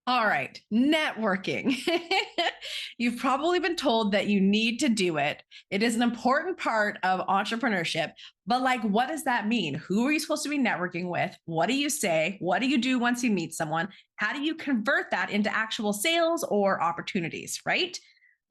All right, networking. You've probably been told that you need to do it. It is an important part of entrepreneurship, but like, what does that mean? Who are you supposed to be networking with? What do you say? What do you do once you meet someone? How do you convert that into actual sales or opportunities, right?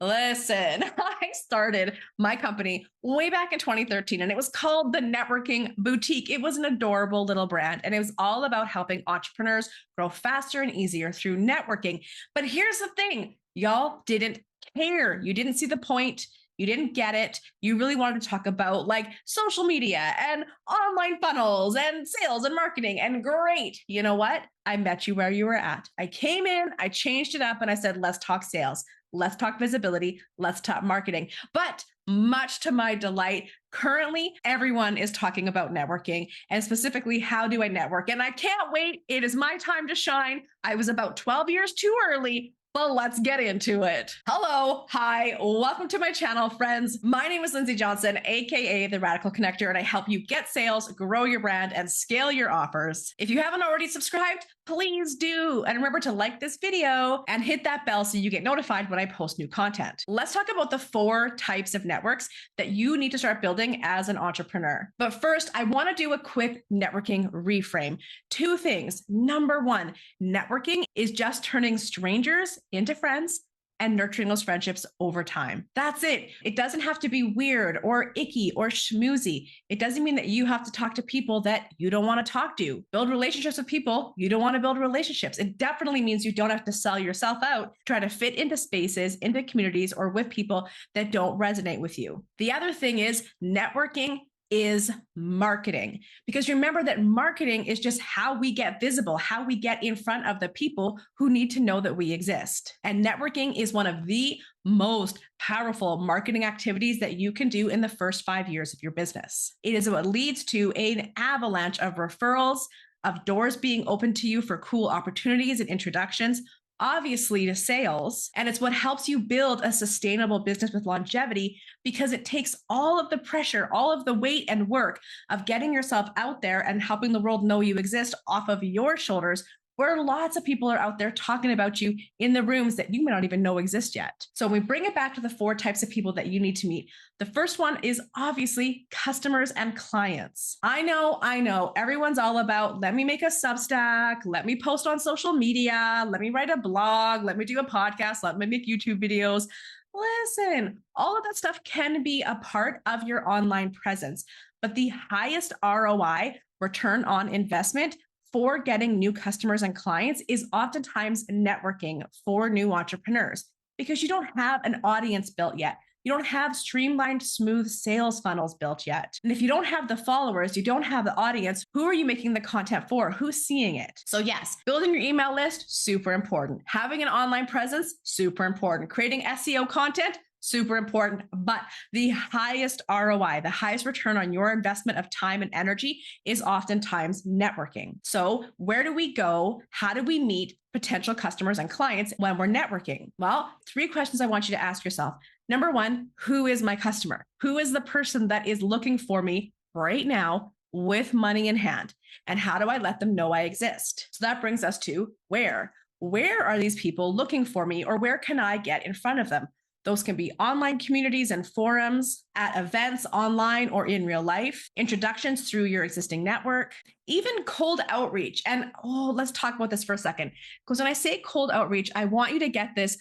Listen, I started my company way back in 2013 and it was called the Networking Boutique. It was an adorable little brand and it was all about helping entrepreneurs grow faster and easier through networking. But here's the thing, y'all didn't care. You didn't see the point. You didn't get it. You really wanted to talk about like social media and online funnels and sales and marketing. And great. You know what? I met you where you were at. I came in, I changed it up, and I said, let's talk sales. Let's talk visibility. Let's talk marketing. But much to my delight, currently everyone is talking about networking and specifically, how do I network? And I can't wait. It is my time to shine. I was about 12 years too early, but let's get into it. Hello. Hi. Welcome to my channel, friends. My name is Lindsay Johnson, AKA The Radical Connector, and I help you get sales, grow your brand, and scale your offers. If you haven't already subscribed, please do. And remember to like this video and hit that bell so you get notified when I post new content. Let's talk about the 4 types of networks that you need to start building as an entrepreneur. But first, I want to do a quick networking reframe. 2 things. Number 1, networking is just turning strangers into friends and nurturing those friendships over time. That's it. It doesn't have to be weird or icky or schmoozy. It doesn't mean that you have to talk to people that you don't want to talk to. Build relationships with people you don't want to build relationships. It definitely means you don't have to sell yourself out, try to fit into spaces, into communities, or with people that don't resonate with you. The other thing is networking is marketing. Because remember that marketing is just how we get visible, how we get in front of the people who need to know that we exist. And networking is one of the most powerful marketing activities that you can do in the first 5 years of your business. It is what leads to an avalanche of referrals, of doors being open to you for cool opportunities and introductions, obviously to sales. And it's what helps you build a sustainable business with longevity, because it takes all of the pressure, all of the weight and work of getting yourself out there and helping the world know you exist off of your shoulders, where lots of people are out there talking about you in the rooms that you may not even know exist yet. So we bring it back to the 4 types of people that you need to meet. The first one is obviously customers and clients. I know, everyone's all about, let me make a Substack, let me post on social media, let me write a blog, let me do a podcast, let me make YouTube videos. Listen, all of that stuff can be a part of your online presence, but the highest ROI, return on investment, for getting new customers and clients is oftentimes networking for new entrepreneurs, because you don't have an audience built yet. You don't have streamlined, smooth sales funnels built yet. And if you don't have the followers, you don't have the audience, who are you making the content for? Who's seeing it? So yes, building your email list, super important. Having an online presence, super important. Creating SEO content, super important. But the highest ROI, the highest return on your investment of time and energy is oftentimes networking. So where do we go? How do we meet potential customers and clients when we're networking? Well, 3 questions I want you to ask yourself. Number 1, who is my customer? Who is the person that is looking for me right now with money in hand? And how do I let them know I exist? So that brings us to where? Where are these people looking for me, or where can I get in front of them? Those can be online communities and forums, at events online or in real life, introductions through your existing network, even cold outreach. And let's talk about this for a second. Because when I say cold outreach, I want you to get this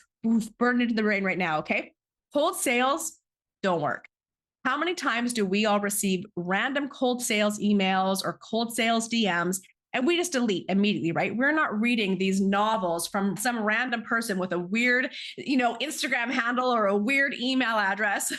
burned into the brain right now, okay? Cold sales don't work. How many times do we all receive random cold sales emails or cold sales DMs and we just delete immediately, right? We're not reading these novels from some random person with a weird, Instagram handle or a weird email address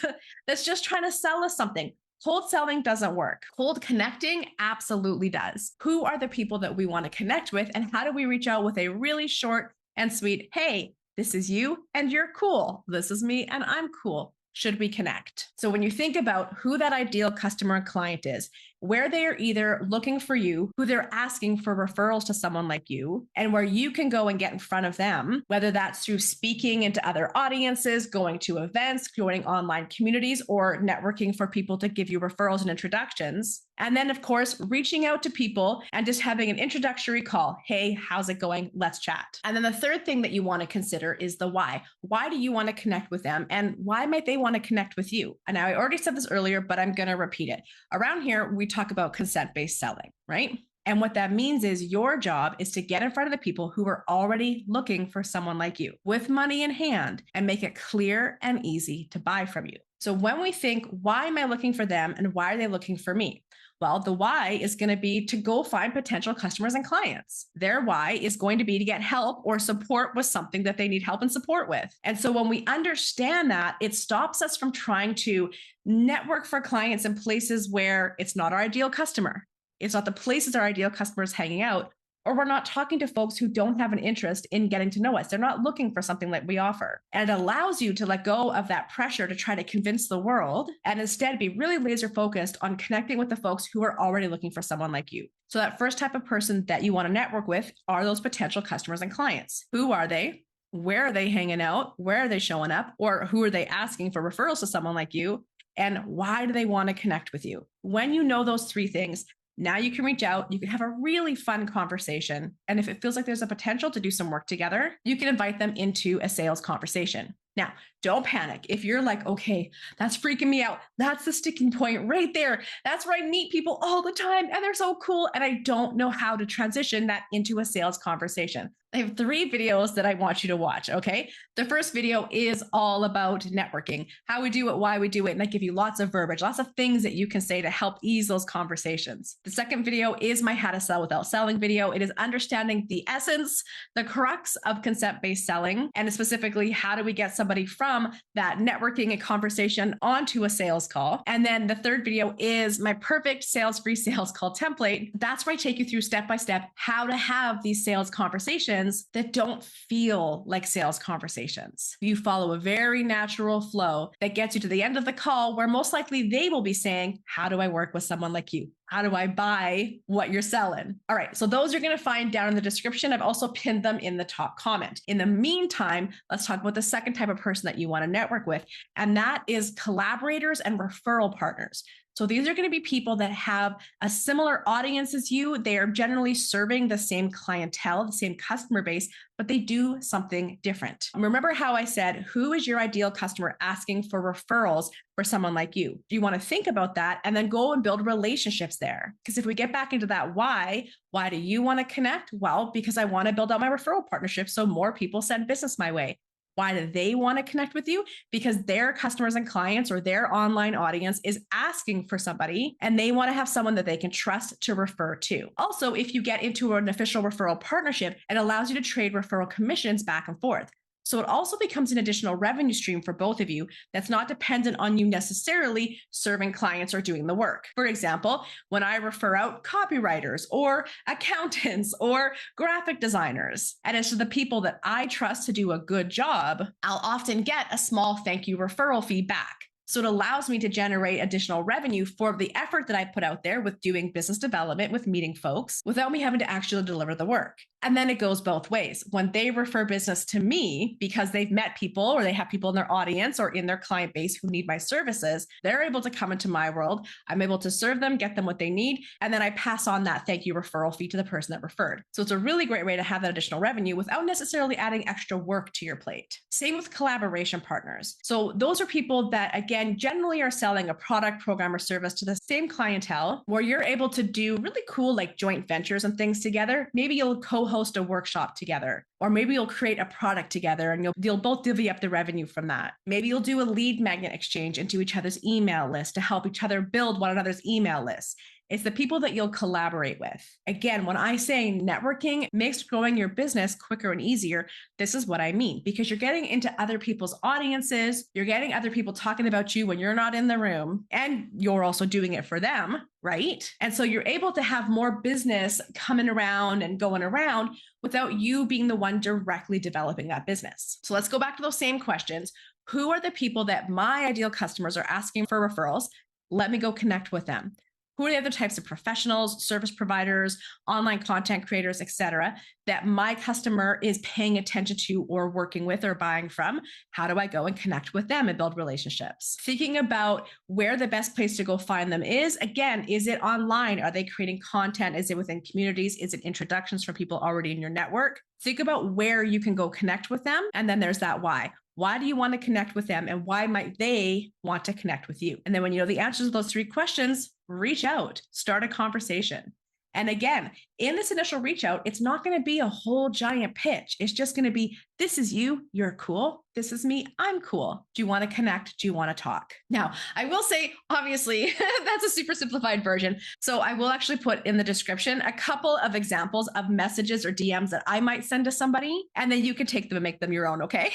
that's just trying to sell us something. Cold selling doesn't work. Cold connecting absolutely does. Who are the people that we want to connect with, and how do we reach out with a really short and sweet, hey, this is you and you're cool. This is me and I'm cool. Should we connect? So when you think about who that ideal customer and client is, where they are either looking for you, who they're asking for referrals to someone like you, and where you can go and get in front of them, whether that's through speaking into other audiences, going to events, joining online communities, or networking for people to give you referrals and introductions. And then, of course, reaching out to people and just having an introductory call. Hey, how's it going? Let's chat. And then the third thing that you want to consider is the why. Why do you want to connect with them? And why might they want to connect with you? And now I already said this earlier, but I'm going to repeat it. Around here, we talk about consent-based selling, right? And what that means is your job is to get in front of the people who are already looking for someone like you with money in hand and make it clear and easy to buy from you. So when we think, why am I looking for them and why are they looking for me? Well, the why is going to be to go find potential customers and clients. Their why is going to be to get help or support with something that they need help and support with. And so when we understand that, it stops us from trying to network for clients in places where it's not our ideal customer. It's not the places our ideal customers hanging out, or we're not talking to folks who don't have an interest in getting to know us. They're not looking for something like we offer. And it allows you to let go of that pressure to try to convince the world and instead be really laser focused on connecting with the folks who are already looking for someone like you. So that first type of person that you want to network with are those potential customers and clients. Who are they? Where are they hanging out? Where are they showing up? Or who are they asking for referrals to someone like you? And why do they want to connect with you? When you know those three things, now you can reach out, you can have a really fun conversation. And if it feels like there's a potential to do some work together, you can invite them into a sales conversation. Now, don't panic. If you're like, okay, that's freaking me out. That's the sticking point right there. That's where I meet people all the time and they're so cool. And I don't know how to transition that into a sales conversation. I have 3 videos that I want you to watch, okay? The first video is all about networking, how we do it, why we do it, and I give you lots of verbiage, lots of things that you can say to help ease those conversations. The second video is my how to sell without selling video. It is understanding the essence, the crux of consent-based selling, and specifically how do we get somebody from that networking and conversation onto a sales call. And then the third video is my perfect sales-free sales call template. That's where I take you through step-by-step how to have these sales conversations that don't feel like sales conversations. You follow a very natural flow that gets you to the end of the call where most likely they will be saying, how do I work with someone like you? How do I buy what you're selling? All right, so those you're going to find down in the description. I've also pinned them in the top comment. In the meantime, let's talk about the second type of person that you want to network with, and that is collaborators and referral partners. So these are going to be people that have a similar audience as you. They are generally serving the same clientele, the same customer base, but they do something different. Remember how I said, who is your ideal customer asking for referrals for someone like you? You want to think about that and then go and build relationships there. Because if we get back into that why do you want to connect? Well, because I want to build out my referral partnership so more people send business my way. Why do they want to connect with you? Because their customers and clients or their online audience is asking for somebody and they want to have someone that they can trust to refer to. Also, if you get into an official referral partnership, it allows you to trade referral commissions back and forth. So it also becomes an additional revenue stream for both of you that's not dependent on you necessarily serving clients or doing the work. For example, when I refer out copywriters or accountants or graphic designers, and it's to the people that I trust to do a good job, I'll often get a small thank you referral fee back. So it allows me to generate additional revenue for the effort that I put out there with doing business development, with meeting folks, without me having to actually deliver the work. And then it goes both ways. When they refer business to me because they've met people or they have people in their audience or in their client base who need my services, they're able to come into my world. I'm able to serve them, get them what they need, and then I pass on that thank you referral fee to the person that referred. So it's a really great way to have that additional revenue without necessarily adding extra work to your plate. Same with collaboration partners. So those are people that, again, generally are selling a product, program, or service to the same clientele where you're able to do really cool like joint ventures and things together. Maybe you'll co-host a workshop together, or maybe you'll create a product together and you'll both divvy up the revenue from that. Maybe you'll do a lead magnet exchange into each other's email list to help each other build one another's email lists. It's the people that you'll collaborate with. Again, when I say networking makes growing your business quicker and easier, this is what I mean, because you're getting into other people's audiences, you're getting other people talking about you when you're not in the room, and you're also doing it for them, right? And so you're able to have more business coming around and going around without you being the one directly developing that business. So let's go back to those same questions. Who are the people that my ideal customers are asking for referrals? Let me go connect with them. Who are the other types of professionals, service providers, online content creators, etc., that my customer is paying attention to or working with or buying from? How do I go and connect with them and build relationships? Thinking about where the best place to go find them is, again, is it online? Are they creating content? Is it within communities? Is it introductions from people already in your network? Think about where you can go connect with them. And then there's that why. Why do you want to connect with them? And why might they want to connect with you? And then when you know the answers to those 3 questions, reach out, start a conversation. And again, in this initial reach out, it's not going to be a whole giant pitch. It's just going to be, this is you, you're cool. This is me, I'm cool. Do you want to connect? Do you want to talk? Now, I will say, obviously, that's a super simplified version. So I will actually put in the description a couple of examples of messages or DMs that I might send to somebody, and then you can take them and make them your own, okay?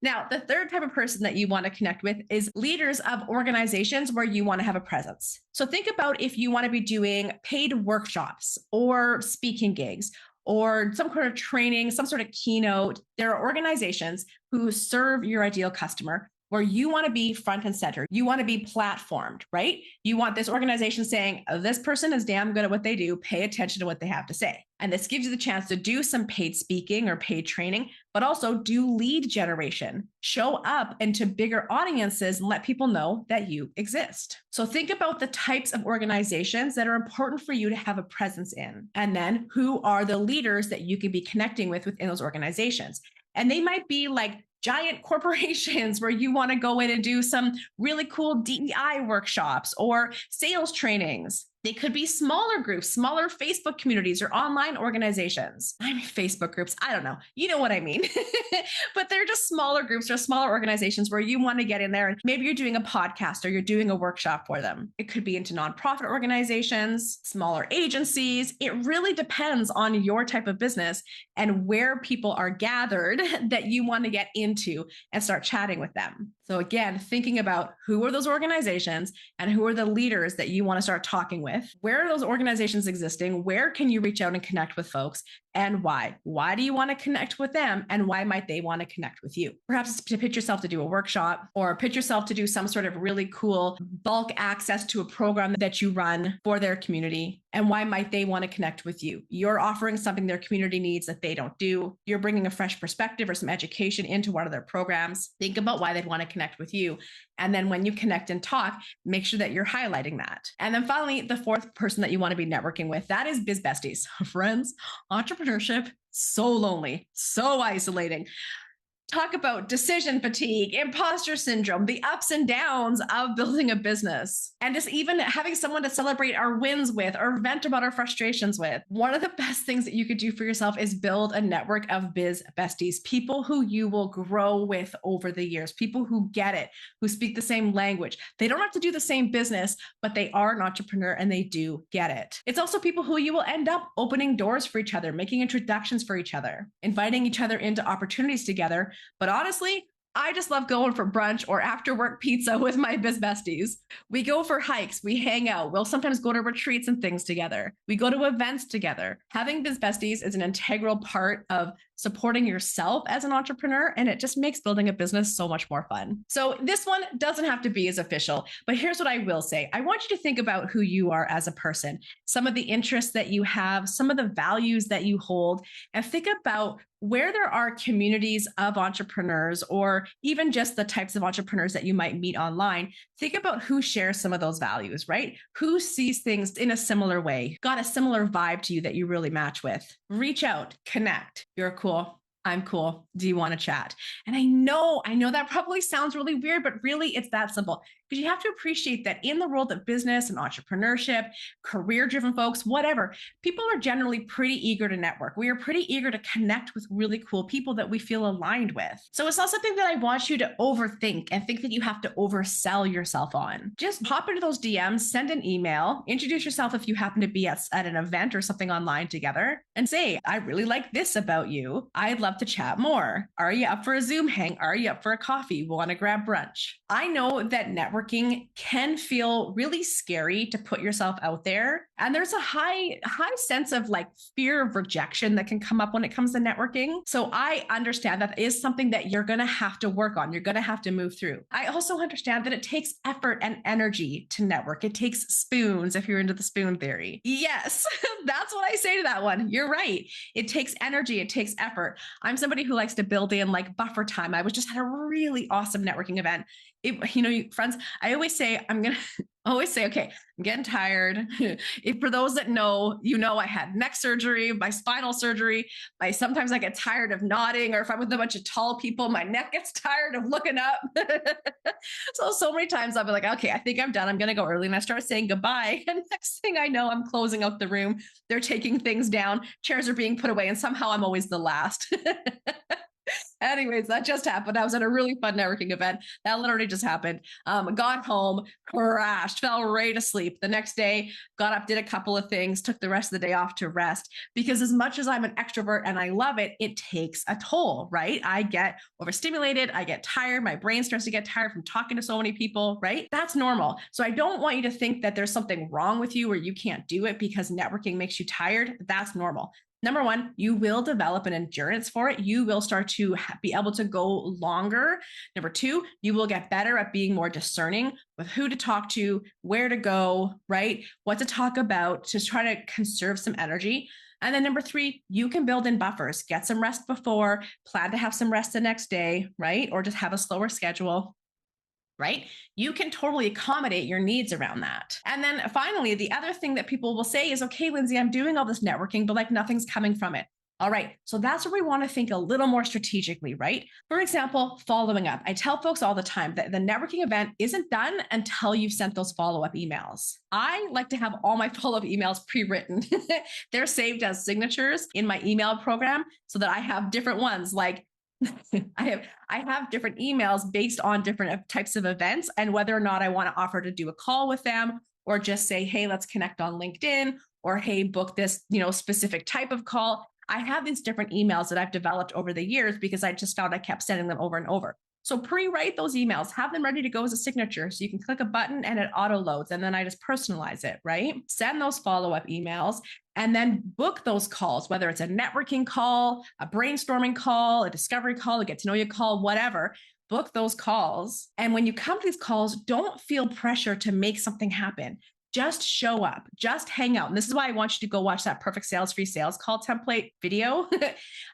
Now, the third type of person that you want to connect with is leaders of organizations where you want to have a presence. So think about if you want to be doing paid workshops or speaking gigs or some kind of training, some sort of keynote. There are organizations who serve your ideal customer where you want to be front and center. You want to be platformed, right? You want this organization saying, this person is damn good at what they do. Pay attention to what they have to say. And this gives you the chance to do some paid speaking or paid training, but also do lead generation. Show up into bigger audiences and let people know that you exist. So think about the types of organizations that are important for you to have a presence in. And then who are the leaders that you can be connecting with within those organizations? And they might be like giant corporations where you want to go in and do some really cool DEI workshops or sales trainings. They could be smaller groups, smaller Facebook communities or online organizations. I mean, Facebook groups, I don't know. You know what I mean. But they're just smaller groups or smaller organizations where you want to get in there and maybe you're doing a podcast or you're doing a workshop for them. It could be into nonprofit organizations, smaller agencies. It really depends on your type of business and where people are gathered that you want to get into and start chatting with them. So again, thinking about who are those organizations and who are the leaders that you want to start talking with? Where are those organizations existing? Where can you reach out and connect with folks? And why? Why do you want to connect with them? And why might they want to connect with you? Perhaps it's to pitch yourself to do a workshop or pitch yourself to do some sort of really cool bulk access to a program that you run for their community. And why might they want to connect with you? You're offering something their community needs that they don't do. You're bringing a fresh perspective or some education into one of their programs. Think about why they'd want to connect with you. And then when you connect and talk, make sure that you're highlighting that. And then finally, the fourth person that you want to be networking with, that is biz besties. Friends, entrepreneurship, so lonely, so isolating. Talk about decision fatigue, imposter syndrome, the ups and downs of building a business, and just even having someone to celebrate our wins with or vent about our frustrations with. One of the best things that you could do for yourself is build a network of biz besties, people who you will grow with over the years, people who get it, who speak the same language. They don't have to do the same business, but they are an entrepreneur and they do get it. It's also people who you will end up opening doors for each other, making introductions for each other, inviting each other into opportunities together. But honestly, I just love going for brunch or after work pizza with my biz besties. We go for hikes, we hang out, we'll sometimes go to retreats and things together. We go to events together. Having biz besties is an integral part of supporting yourself as an entrepreneur, and it just makes building a business so much more fun. So this one doesn't have to be as official, but here's what I will say. I want you to think about who you are as a person, some of the interests that you have, some of the values that you hold, and think about where there are communities of entrepreneurs or even just the types of entrepreneurs that you might meet online. Think about who shares some of those values, right? Who sees things in a similar way, got a similar vibe to you that you really match with. Reach out, connect. You're cool. I'm cool. Do you want to chat? And I know that probably sounds really weird, but really it's that simple. Because you have to appreciate that in the world of business and entrepreneurship, career-driven folks, whatever, people are generally pretty eager to network. We are pretty eager to connect with really cool people that we feel aligned with. So it's not something that I want you to overthink and think that you have to oversell yourself on. Just hop into those DMs, send an email, introduce yourself if you happen to be at an event or something online together, and say, I really like this about you. I'd love to chat more. Are you up for a Zoom hang? Are you up for a coffee? Want to grab brunch? I know that networking networking can feel really scary to put yourself out there. And there's a high sense of like fear of rejection that can come up when it comes to networking. So I understand that is something that you're going to have to work on. You're going to have to move through. I also understand that it takes effort and energy to network. It takes spoons, if you're into the spoon theory. Yes, that's what I say to that one. You're right. It takes energy. It takes effort. I'm somebody who likes to build in like buffer time. I was just at a really awesome networking event. Friends, I always say, okay, I'm getting tired. For those that know, I had neck surgery, my spinal surgery. Sometimes I get tired of nodding, or if I'm with a bunch of tall people, my neck gets tired of looking up. So many times I'll be like, okay, I think I'm done. I'm going to go early. And I start saying goodbye. And next thing I know, I'm closing out the room. They're taking things down. Chairs are being put away. And somehow I'm always the last. Anyways, that just happened. I was at a really fun networking event. That literally just happened. Got home, crashed, fell right asleep. The next day, got up, did a couple of things, took the rest of the day off to rest. Because as much as I'm an extrovert and I love it, it takes a toll, right? I get overstimulated. I get tired. My brain starts to get tired from talking to so many people, right? That's normal. So I don't want you to think that there's something wrong with you or you can't do it because networking makes you tired. That's normal. Number one, you will develop an endurance for it. You will start to be able to go longer. Number two, you will get better at being more discerning with who to talk to, where to go, right? What to talk about to try to conserve some energy. And then number three, you can build in buffers, get some rest before, plan to have some rest the next day, right? Or just have a slower schedule. Right? You can totally accommodate your needs around that. And then finally, the other thing that people will say is, okay, Lindsay, I'm doing all this networking, but like nothing's coming from it. All right. So that's where we want to think a little more strategically, right? For example, following up. I tell folks all the time that the networking event isn't done until you've sent those follow-up emails. I like to have all my follow-up emails pre-written. They're saved as signatures in my email program so that I have different ones like I have different emails based on different types of events and whether or not I want to offer to do a call with them or just say, hey, let's connect on LinkedIn, or hey, book this, specific type of call. I have these different emails that I've developed over the years because I just found I kept sending them over and over. So pre-write those emails, have them ready to go as a signature. So you can click a button and it auto loads and then I just personalize it, right? Send those follow-up emails and then book those calls, whether it's a networking call, a brainstorming call, a discovery call, a get to know you call, whatever. Book those calls. And when you come to these calls, don't feel pressure to make something happen. Just show up, just hang out. And this is why I want you to go watch that perfect free sales call template video.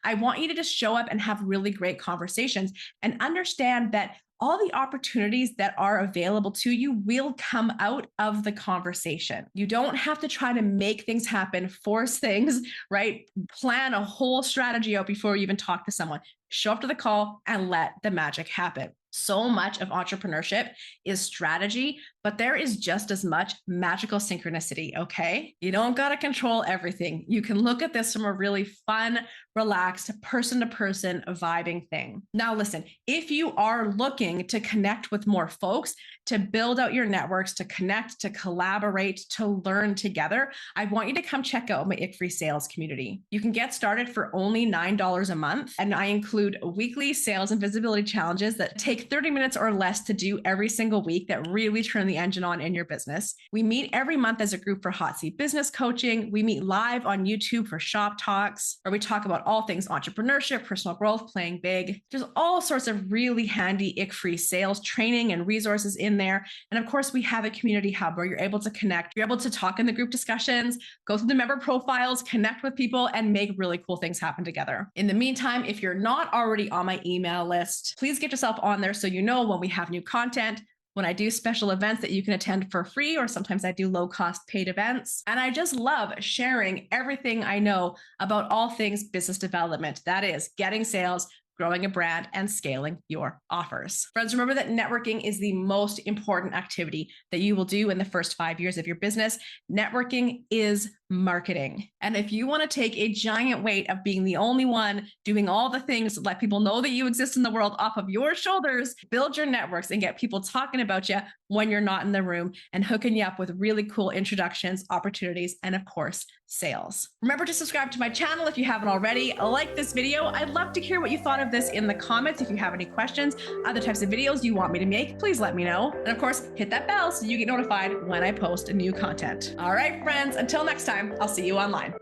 I want you to just show up and have really great conversations and understand that all the opportunities that are available to you will come out of the conversation. You don't have to try to make things happen, force things, right? Plan a whole strategy out before you even talk to someone. Show up to the call and let the magic happen. So much of entrepreneurship is strategy, but there is just as much magical synchronicity, okay? You don't got to control everything. You can look at this from a really fun, relaxed, person-to-person vibing thing. Now, listen, if you are looking to connect with more folks, to build out your networks, to connect, to collaborate, to learn together, I want you to come check out my Ick-Free Sales Community. You can get started for only $9 a month, and I include weekly sales and visibility challenges that take 30 minutes or less to do every single week that really turn the engine on in your business. We meet every month as a group for hot seat business coaching. We meet live on YouTube for shop talks, where we talk about all things entrepreneurship, personal growth, playing big. There's all sorts of really handy Ick-Free sales training and resources in there. And of course, we have a community hub where you're able to connect. You're able to talk in the group discussions, go through the member profiles, connect with people, and make really cool things happen together. In the meantime, if you're not already on my email list, please get yourself on there so you know when we have new content, when I do special events that you can attend for free, or sometimes I do low-cost paid events. And I just love sharing everything I know about all things business development. That is getting sales, growing a brand, and scaling your offers. Friends, remember that networking is the most important activity that you will do in the first 5 years of your business. Networking is marketing. And if you want to take a giant weight of being the only one doing all the things to let people know that you exist in the world off of your shoulders, build your networks and get people talking about you when you're not in the room and hooking you up with really cool introductions, opportunities, and of course, sales. Remember to subscribe to my channel if you haven't already. Like this video. I'd love to hear what you thought of this in the comments. If you have any questions, other types of videos you want me to make, please let me know. And of course, hit that bell so you get notified when I post new content. All right, friends, until next time, I'll see you online.